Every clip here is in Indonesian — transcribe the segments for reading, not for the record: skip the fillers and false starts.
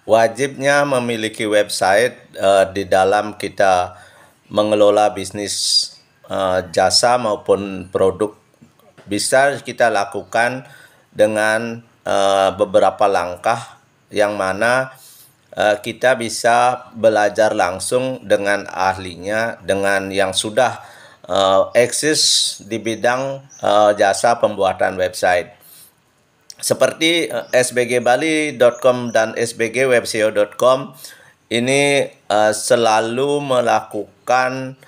wajibnya memiliki website di dalam kita mengelola bisnis jasa maupun produk. Bisa kita lakukan dengan beberapa langkah yang mana kita bisa belajar langsung dengan ahlinya, dengan yang sudah eksis di bidang jasa pembuatan website. Seperti sbgbali.com dan sbgwebseo.com ini selalu melakukan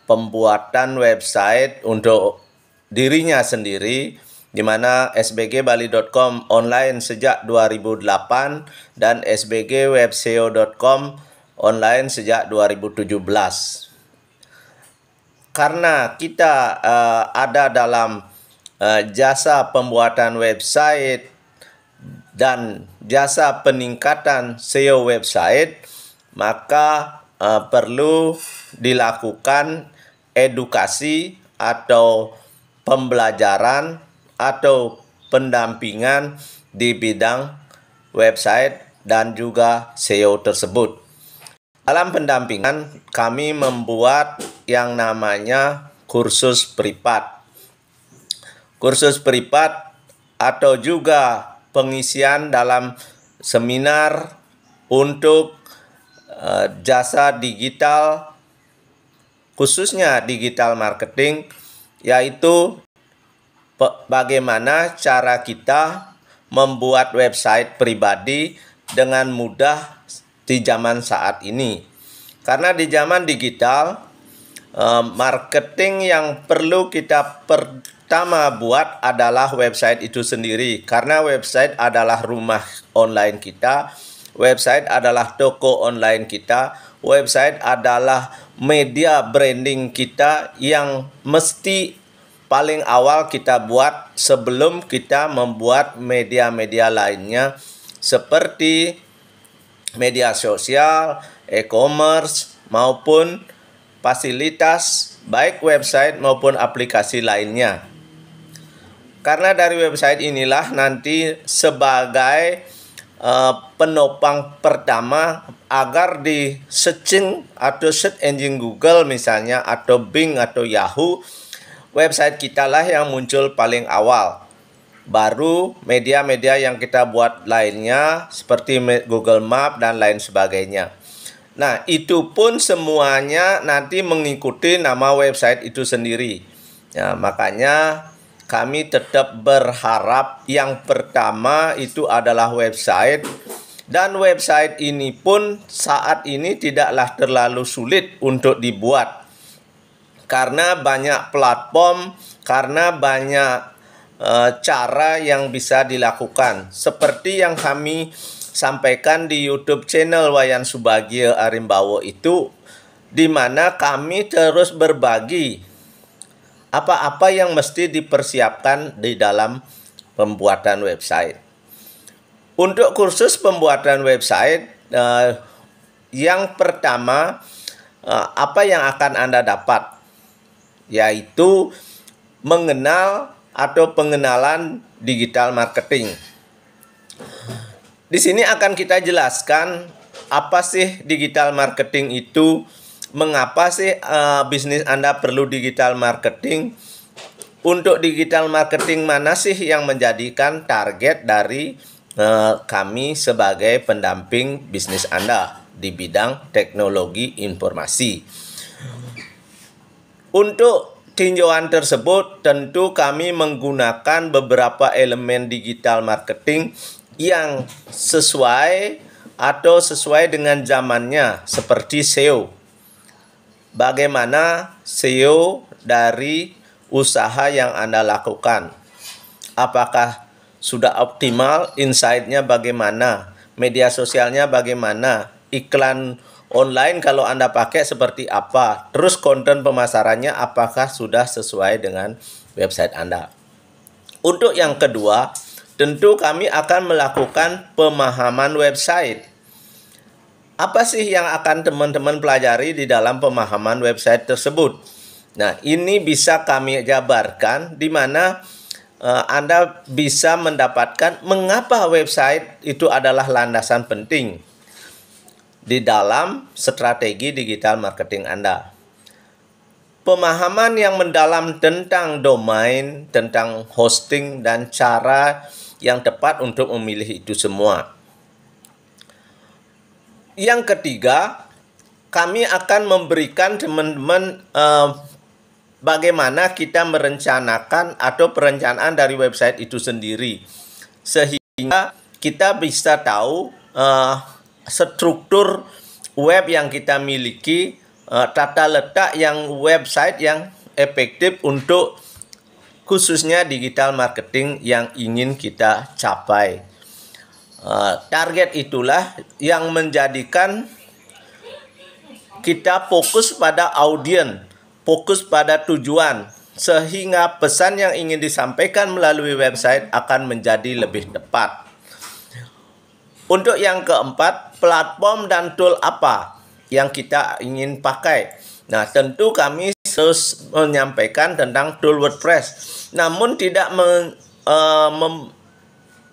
pembuatan website untuk dirinya sendiri, di mana sbgbali.com online sejak 2008 dan sbgwebseo.com online sejak 2017. Karena kita ada dalam jasa pembuatan website dan jasa peningkatan SEO website, maka perlu dilakukan edukasi atau pembelajaran atau pendampingan di bidang website dan juga SEO tersebut. Dalam pendampingan, kami membuat yang namanya kursus privat. Kursus privat atau juga pengisian dalam seminar untuk jasa digital, khususnya digital marketing, yaitu bagaimana cara kita membuat website pribadi dengan mudah di zaman saat ini. Karena di zaman digital, marketing yang perlu kita pertama buat adalah website itu sendiri. Karena website adalah rumah online kita, website adalah toko online kita, website adalah media branding kita yang mesti paling awal kita buat sebelum kita membuat media-media lainnya seperti media sosial, e-commerce, maupun fasilitas baik website maupun aplikasi lainnya. Karena dari website inilah nanti sebagai penopang pertama agar di searching atau search engine Google misalnya, atau Bing atau Yahoo, website kita lah yang muncul paling awal. Baru media-media yang kita buat lainnya seperti Google Map dan lain sebagainya. Nah, itu pun semuanya nanti mengikuti nama website itu sendiri. Ya, makanya kami tetap berharap yang pertama itu adalah website. Dan website ini pun saat ini tidaklah terlalu sulit untuk dibuat. Karena banyak platform, karena banyak cara yang bisa dilakukan. Seperti yang kami sampaikan di YouTube channel Wayan Subagio Arimbawo itu, di mana kami terus berbagi apa-apa yang mesti dipersiapkan di dalam pembuatan website. Untuk kursus pembuatan website, yang pertama, apa yang akan Anda dapat? Yaitu mengenal atau pengenalan digital marketing. Di sini akan kita jelaskan apa sih digital marketing itu, mengapa sih bisnis Anda perlu digital marketing, untuk digital marketing mana sih yang menjadikan target dari kami sebagai pendamping bisnis Anda di bidang teknologi informasi. Untuk tinjauan tersebut tentu kami menggunakan beberapa elemen digital marketing yang sesuai dengan zamannya, seperti SEO. Bagaimana SEO dari usaha yang Anda lakukan? Apakah sudah optimal? Insight-nya bagaimana? Media sosialnya bagaimana? Iklan online kalau Anda pakai seperti apa? Terus konten pemasarannya apakah sudah sesuai dengan website Anda? Untuk yang kedua, tentu kami akan melakukan pemahaman website. Apa sih yang akan teman-teman pelajari di dalam pemahaman website tersebut? Nah, ini bisa kami jabarkan di mana Anda bisa mendapatkan mengapa website itu adalah landasan penting di dalam strategi digital marketing Anda. Pemahaman yang mendalam tentang domain, tentang hosting, dan cara yang tepat untuk memilih itu semua. Yang ketiga, kami akan memberikan teman-teman bagaimana kita merencanakan atau perencanaan dari website itu sendiri, sehingga kita bisa tahu struktur web yang kita miliki, tata letak yang website yang efektif untuk khususnya digital marketing yang ingin kita capai. Target itulah yang menjadikan kita fokus pada audiens, fokus pada tujuan, sehingga pesan yang ingin disampaikan melalui website akan menjadi lebih tepat. Untuk yang keempat, platform dan tool apa yang kita ingin pakai. Nah, tentu kami terus menyampaikan tentang tool WordPress, namun tidak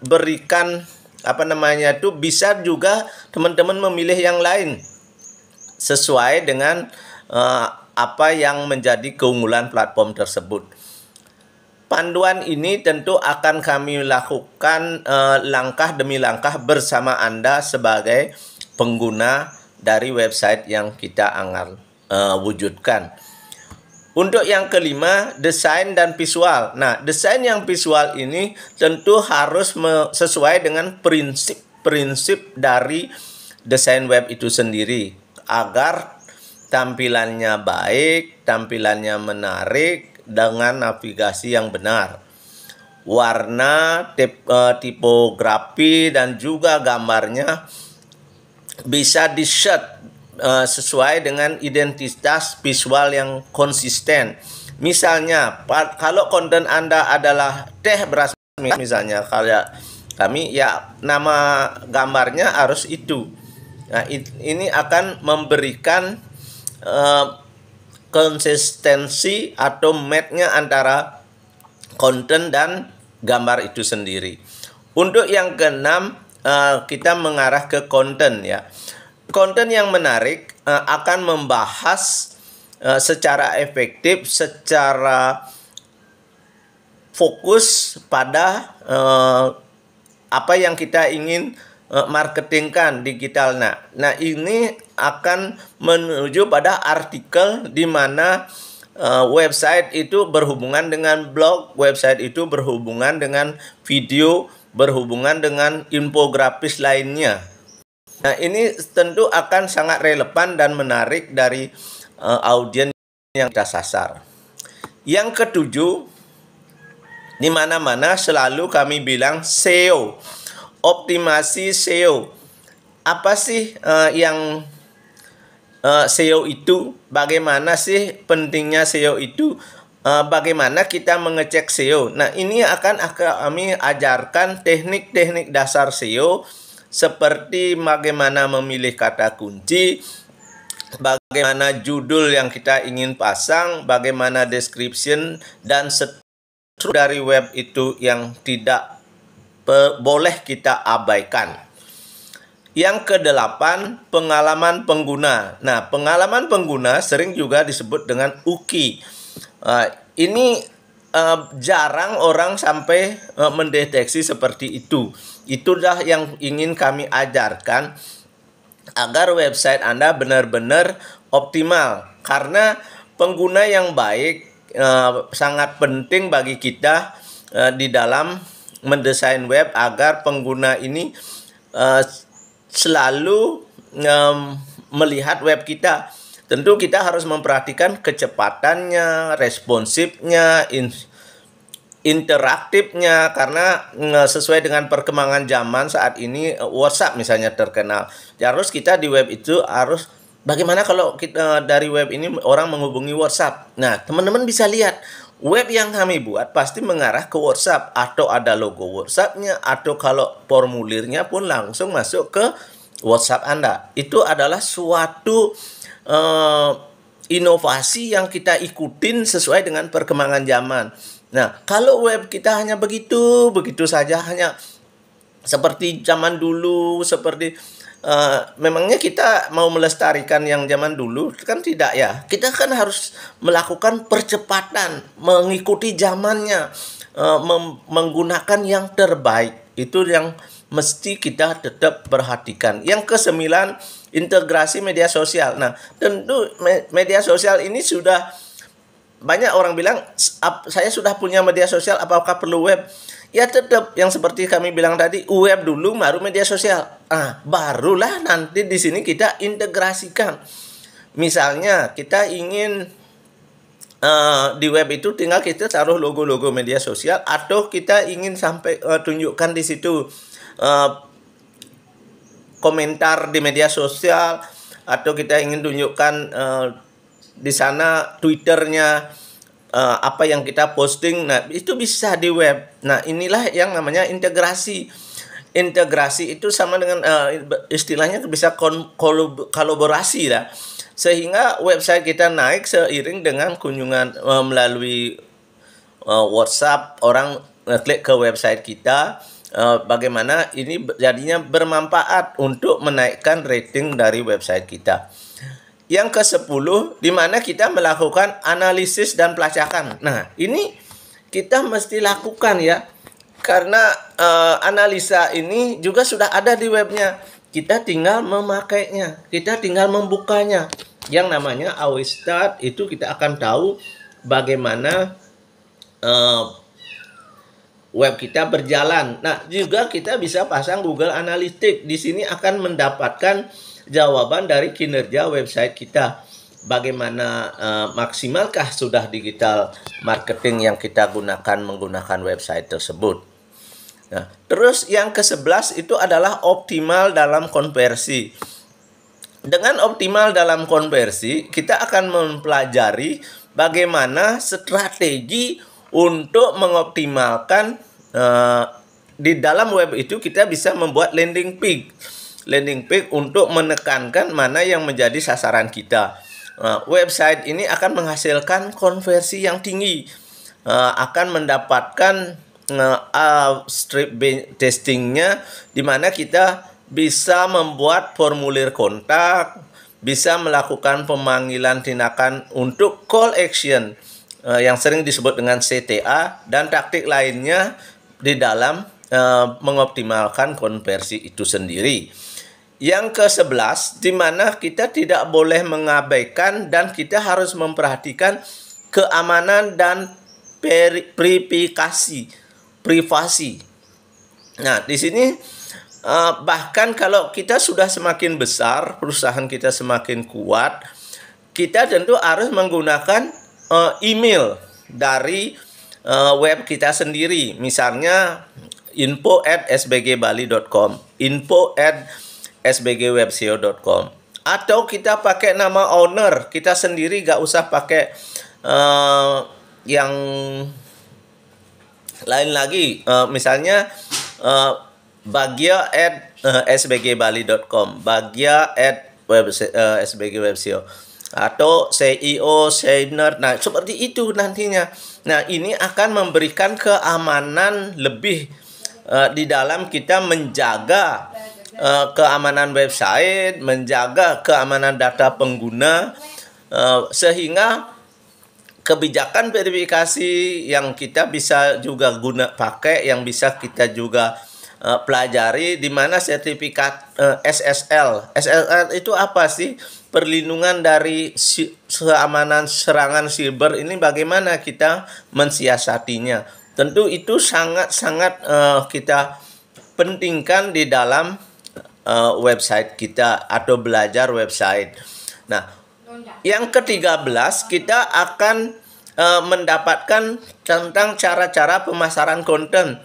memberikan bisa juga teman-teman memilih yang lain sesuai dengan apa yang menjadi keunggulan platform tersebut. Panduan ini tentu akan kami lakukan langkah demi langkah bersama Anda sebagai pengguna dari website yang kita akan wujudkan. Untuk yang kelima, desain dan visual. Nah, desain yang visual ini tentu harus sesuai dengan prinsip dari desain web itu sendiri, agar tampilannya baik, tampilannya menarik dengan navigasi yang benar. Warna, tipografi, dan juga gambarnya bisa di-set sesuai dengan identitas visual yang konsisten. Misalnya, kalau konten Anda adalah teh beras misalnya, kayak kami, ya nama gambarnya harus itu. Nah, ini akan memberikan konsistensi atau match-nya antara konten dan gambar itu sendiri. Untuk yang keenam, kita mengarah ke konten ya. Konten yang menarik akan membahas secara efektif, secara fokus pada apa yang kita ingin marketingkan digital. Nah, ini akan menuju pada artikel di mana website itu berhubungan dengan blog, website itu berhubungan dengan video, berhubungan dengan infografis lainnya. Nah, ini tentu akan sangat relevan dan menarik dari audiens yang kita sasar. Yang ketujuh, di mana-mana selalu kami bilang SEO. Optimasi SEO. Apa sih yang SEO itu? Bagaimana sih pentingnya SEO itu? Bagaimana kita mengecek SEO? Nah, ini akan kami ajarkan teknik-teknik dasar SEO, seperti bagaimana memilih kata kunci, bagaimana judul yang kita ingin pasang, bagaimana description, dan struktur dari web itu yang tidak boleh kita abaikan. Yang kedelapan, pengalaman pengguna. Nah, pengalaman pengguna sering juga disebut dengan UKI. Ini jarang orang sampai mendeteksi seperti itu. Itulah yang ingin kami ajarkan agar website Anda benar-benar optimal. Karena pengguna yang baik sangat penting bagi kita di dalam mendesain web agar pengguna ini selalu melihat web kita. Tentu kita harus memperhatikan kecepatannya, responsifnya, interaktifnya, karena sesuai dengan perkembangan zaman saat ini WhatsApp misalnya terkenal. Harus kita di web itu harus bagaimana kalau kita dari web ini orang menghubungi WhatsApp. Nah, teman-teman bisa lihat web yang kami buat pasti mengarah ke WhatsApp, atau ada logo WhatsApp-nya, atau kalau formulirnya pun langsung masuk ke WhatsApp Anda. Itu adalah suatu inovasi yang kita ikutin sesuai dengan perkembangan zaman. Nah, kalau web kita hanya begitu saja, hanya seperti zaman dulu, memangnya kita mau melestarikan yang zaman dulu? Kan tidak ya. Kita kan harus melakukan percepatan, mengikuti zamannya, menggunakan yang terbaik. Itu yang mesti kita tetap perhatikan. Yang kesembilan, integrasi media sosial. Nah, tentu media sosial ini sudah banyak orang bilang, saya sudah punya media sosial, apakah perlu web? Ya tetap yang seperti kami bilang tadi, web dulu baru media sosial. Barulah nanti di sini kita integrasikan. Misalnya kita ingin di web itu tinggal kita taruh logo-logo media sosial, atau kita ingin sampai tunjukkan di situ komentar di media sosial, atau kita ingin tunjukkan di sana Twitternya, apa yang kita posting. Nah, itu bisa di web. Nah, inilah yang namanya integrasi. Integrasi itu sama dengan istilahnya bisa kolaborasi lah. Sehingga website kita naik seiring dengan kunjungan melalui WhatsApp, orang klik ke website kita. Bagaimana ini jadinya bermanfaat untuk menaikkan rating dari website kita. Yang ke-10, di mana kita melakukan analisis dan pelacakan. Nah, ini kita mesti lakukan ya. Karena analisa ini juga sudah ada di webnya. Kita tinggal memakainya, kita tinggal membukanya. Yang namanya Awistart, itu kita akan tahu bagaimana web kita berjalan. Nah, juga kita bisa pasang Google Analytics. Di sini akan mendapatkan jawaban dari kinerja website kita. Bagaimana maksimalkah sudah digital marketing yang kita gunakan menggunakan website tersebut. Nah, terus yang ke-11 itu adalah optimal dalam konversi. Dengan optimal dalam konversi, kita akan mempelajari bagaimana strategi untuk mengoptimalkan di dalam web itu. Kita bisa membuat landing page untuk menekankan mana yang menjadi sasaran kita. Website ini akan menghasilkan konversi yang tinggi, akan mendapatkan strip testingnya, di mana kita bisa membuat formulir kontak, bisa melakukan pemanggilan tindakan untuk call action yang sering disebut dengan CTA, dan taktik lainnya di dalam mengoptimalkan konversi itu sendiri. Yang ke-11, di mana kita tidak boleh mengabaikan dan kita harus memperhatikan keamanan dan privasi. Nah, di sini bahkan kalau kita sudah semakin besar, perusahaan kita semakin kuat, kita tentu harus menggunakan email dari web kita sendiri. Misalnya info@sbgbali.com, info@sbgwebseo.com, atau kita pakai nama owner kita sendiri, gak usah pakai yang lain lagi. Misalnya bagia@sbgbali.com, bagia@sbgwebseo, atau CEO, Shainer. Nah, seperti itu nantinya. Nah, ini akan memberikan keamanan lebih di dalam kita menjaga keamanan website, menjaga keamanan data pengguna, sehingga kebijakan verifikasi yang kita bisa juga pakai, yang bisa kita juga pelajari, di mana sertifikat SSL. SSL itu apa sih? Perlindungan dari keamanan serangan siber ini, bagaimana kita mensiasatinya. Tentu itu sangat-sangat kita pentingkan di dalam website kita atau belajar website. Nah, yang ke-13 kita akan mendapatkan tentang cara-cara pemasaran konten.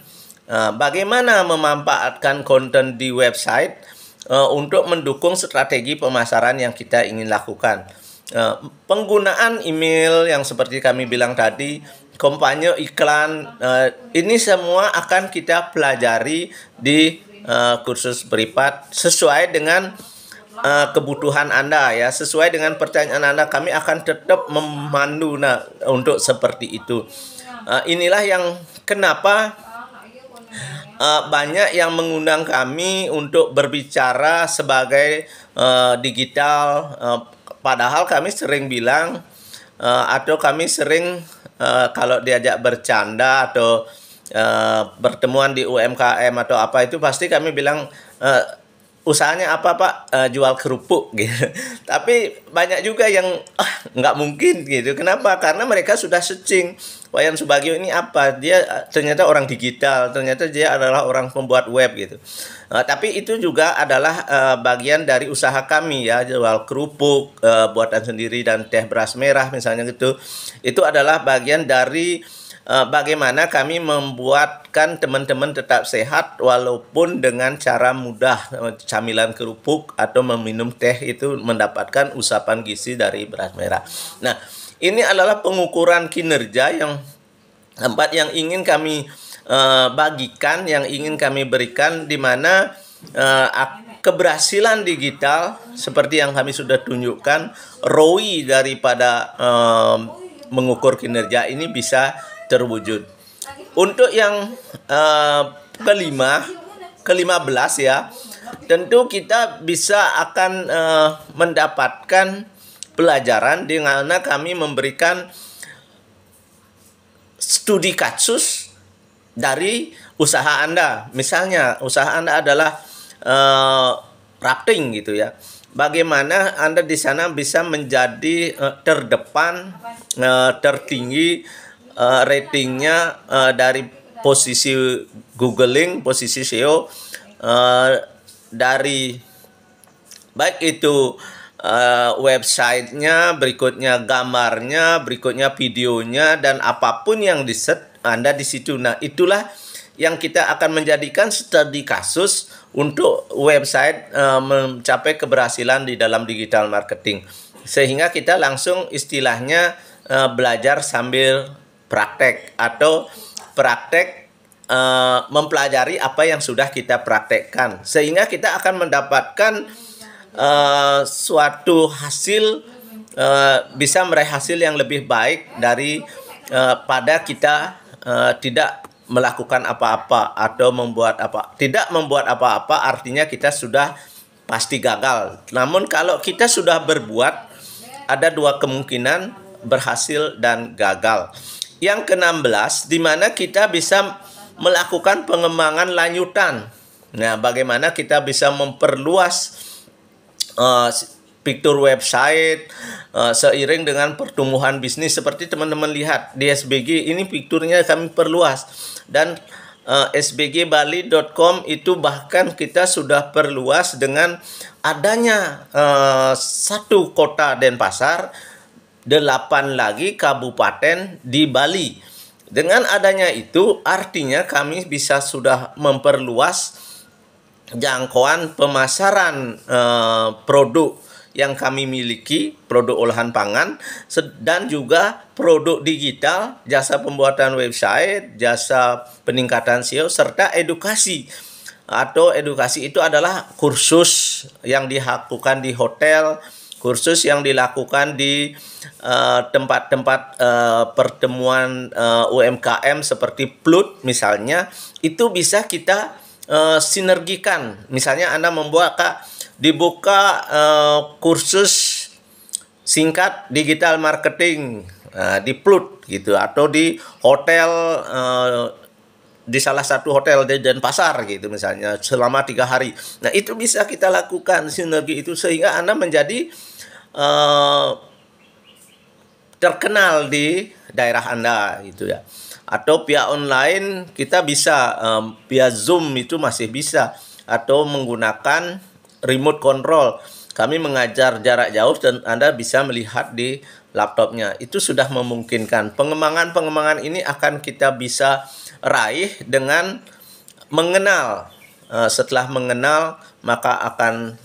Bagaimana memanfaatkan konten di website untuk mendukung strategi pemasaran yang kita ingin lakukan. Penggunaan email yang seperti kami bilang tadi, kampanye iklan, ini semua akan kita pelajari di kursus privat sesuai dengan kebutuhan Anda ya, sesuai dengan pertanyaan Anda. Kami akan tetap memandu untuk seperti itu. Inilah yang kenapa banyak yang mengundang kami untuk berbicara sebagai digital, padahal kami sering bilang atau kami sering kalau diajak bercanda atau pertemuan di UMKM atau apa itu pasti kami bilang usahanya apa Pak? Jual kerupuk gitu. Tapi banyak juga yang nggak mungkin gitu. Kenapa? Karena mereka sudah searching Wayan Subagio ini apa? Dia ternyata orang digital, ternyata dia adalah orang pembuat web gitu. Tapi itu juga adalah bagian dari usaha kami ya, jual kerupuk buatan sendiri dan teh beras merah misalnya gitu. Itu adalah bagian dari bagaimana kami membuatkan teman-teman tetap sehat walaupun dengan cara mudah, camilan kerupuk atau meminum teh itu mendapatkan usapan gizi dari beras merah. Nah, ini adalah pengukuran kinerja yang tempat yang ingin kami bagikan, yang ingin kami berikan, di mana keberhasilan digital seperti yang kami sudah tunjukkan, ROI daripada mengukur kinerja ini bisa terwujud. Untuk yang ke-15 ya, tentu kita bisa akan mendapatkan pelajaran di mana kami memberikan studi kasus dari usaha Anda. Misalnya usaha Anda adalah rafting gitu ya. Bagaimana Anda di sana bisa menjadi terdepan, tertinggi ratingnya dari posisi googling, posisi SEO, dari baik itu websitenya, berikutnya gambarnya, berikutnya videonya, dan apapun yang di-search Anda di situ. Nah, itulah yang kita akan menjadikan studi kasus untuk website mencapai keberhasilan di dalam digital marketing. Sehingga kita langsung istilahnya belajar sambil praktek atau praktek mempelajari apa yang sudah kita praktekkan, sehingga kita akan mendapatkan suatu hasil, bisa meraih hasil yang lebih baik dari pada kita tidak melakukan apa-apa atau tidak membuat apa-apa, artinya kita sudah pasti gagal. Namun kalau kita sudah berbuat, ada dua kemungkinan, berhasil dan gagal. Yang ke-16, di mana kita bisa melakukan pengembangan lanjutan. Nah, bagaimana kita bisa memperluas fitur website seiring dengan pertumbuhan bisnis. Seperti teman-teman lihat di SBG ini fiturnya kami perluas, dan sbgbali.com itu bahkan kita sudah perluas dengan adanya satu kota Denpasar, 8 lagi kabupaten di Bali. Dengan adanya itu artinya kami bisa sudah memperluas jangkauan pemasaran produk yang kami miliki, produk olahan pangan, dan juga produk digital, jasa pembuatan website, jasa peningkatan SEO, serta edukasi. Atau edukasi itu adalah kursus yang dilakukan di hotel, kursus yang dilakukan di tempat-tempat pertemuan UMKM seperti PLUT misalnya, itu bisa kita sinergikan. Misalnya Anda membuat dibuka kursus singkat digital marketing di PLUT gitu, atau di hotel, di salah satu hotel di Denpasar gitu misalnya, selama 3 hari. Nah, itu bisa kita lakukan sinergi itu sehingga Anda menjadi terkenal di daerah Anda gitu ya. Atau via online kita bisa via Zoom itu masih bisa, atau menggunakan remote control. Kami mengajar jarak jauh dan Anda bisa melihat di laptopnya. Itu sudah memungkinkan. Pengembangan ini akan kita bisa raih dengan mengenal. Setelah mengenal, maka akan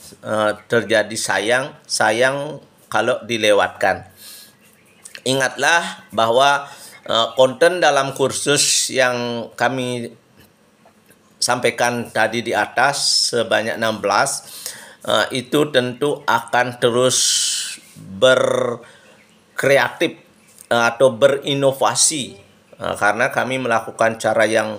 terjadi sayang kalau dilewatkan. Ingatlah bahwa konten dalam kursus yang kami sampaikan tadi di atas sebanyak 16 itu tentu akan terus berkreatif atau berinovasi karena kami melakukan cara yang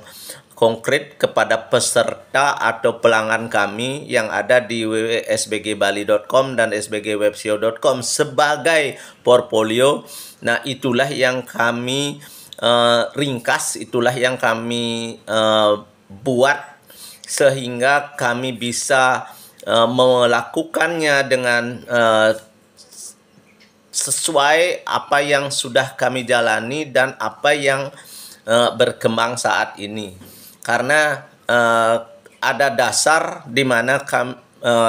konkret kepada peserta atau pelanggan kami yang ada di www.sbgbali.com dan sbgwebsio.com sebagai portfolio. Nah, itulah yang kami ringkas, itulah yang kami buat sehingga kami bisa melakukannya dengan sesuai apa yang sudah kami jalani dan apa yang berkembang saat ini. Karena ada dasar di mana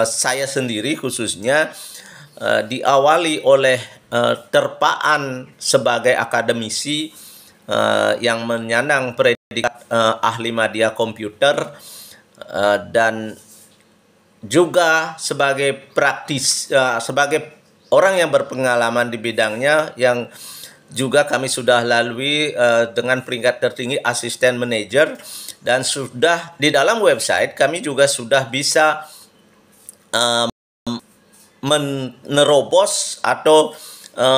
saya sendiri khususnya diawali oleh terpaan sebagai akademisi yang menyandang predikat ahli media komputer dan juga sebagai sebagai orang yang berpengalaman di bidangnya, yang juga kami sudah lalui dengan peringkat tertinggi asisten manajer, dan sudah di dalam website kami juga sudah bisa menerobos atau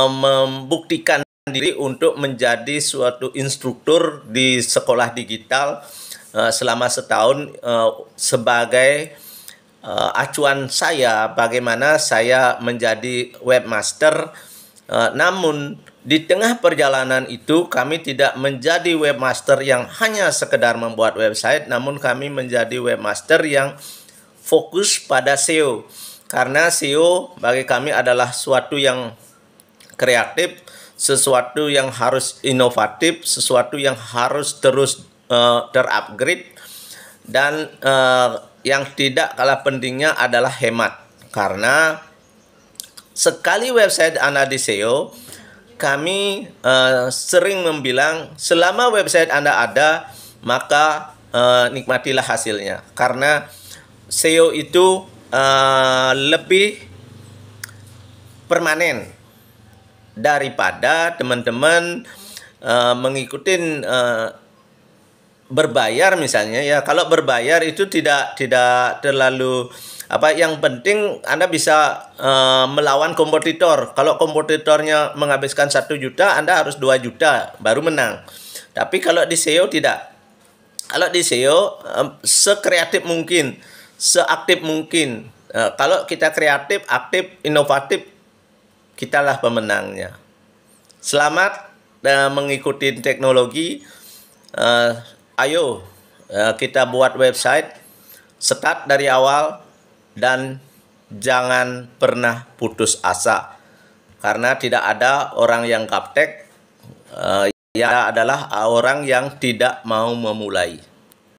membuktikan diri untuk menjadi suatu instruktur di sekolah digital selama setahun sebagai acuan saya bagaimana saya menjadi webmaster. Namun di tengah perjalanan itu kami tidak menjadi webmaster yang hanya sekedar membuat website, namun kami menjadi webmaster yang fokus pada SEO. Karena SEO bagi kami adalah sesuatu yang kreatif, sesuatu yang harus inovatif, sesuatu yang harus terus terupgrade, dan yang tidak kalah pentingnya adalah hemat. Karena sekali website Anda di SEO, kami sering membilang selama website Anda ada, maka nikmatilah hasilnya. Karena SEO itu lebih permanen daripada teman-teman mengikuti berbayar misalnya. Ya, kalau berbayar itu tidak terlalu apa, yang penting Anda bisa melawan kompetitor. Kalau kompetitornya menghabiskan 1 juta, Anda harus 2 juta baru menang. Tapi kalau di SEO tidak. Kalau di SEO sekreatif mungkin, seaktif mungkin. Kalau kita kreatif, aktif, inovatif, kitalah pemenangnya. Selamat mengikuti teknologi. Ayo kita buat website, start dari awal, dan jangan pernah putus asa. Karena tidak ada orang yang gaptek, ya adalah orang yang tidak mau memulai.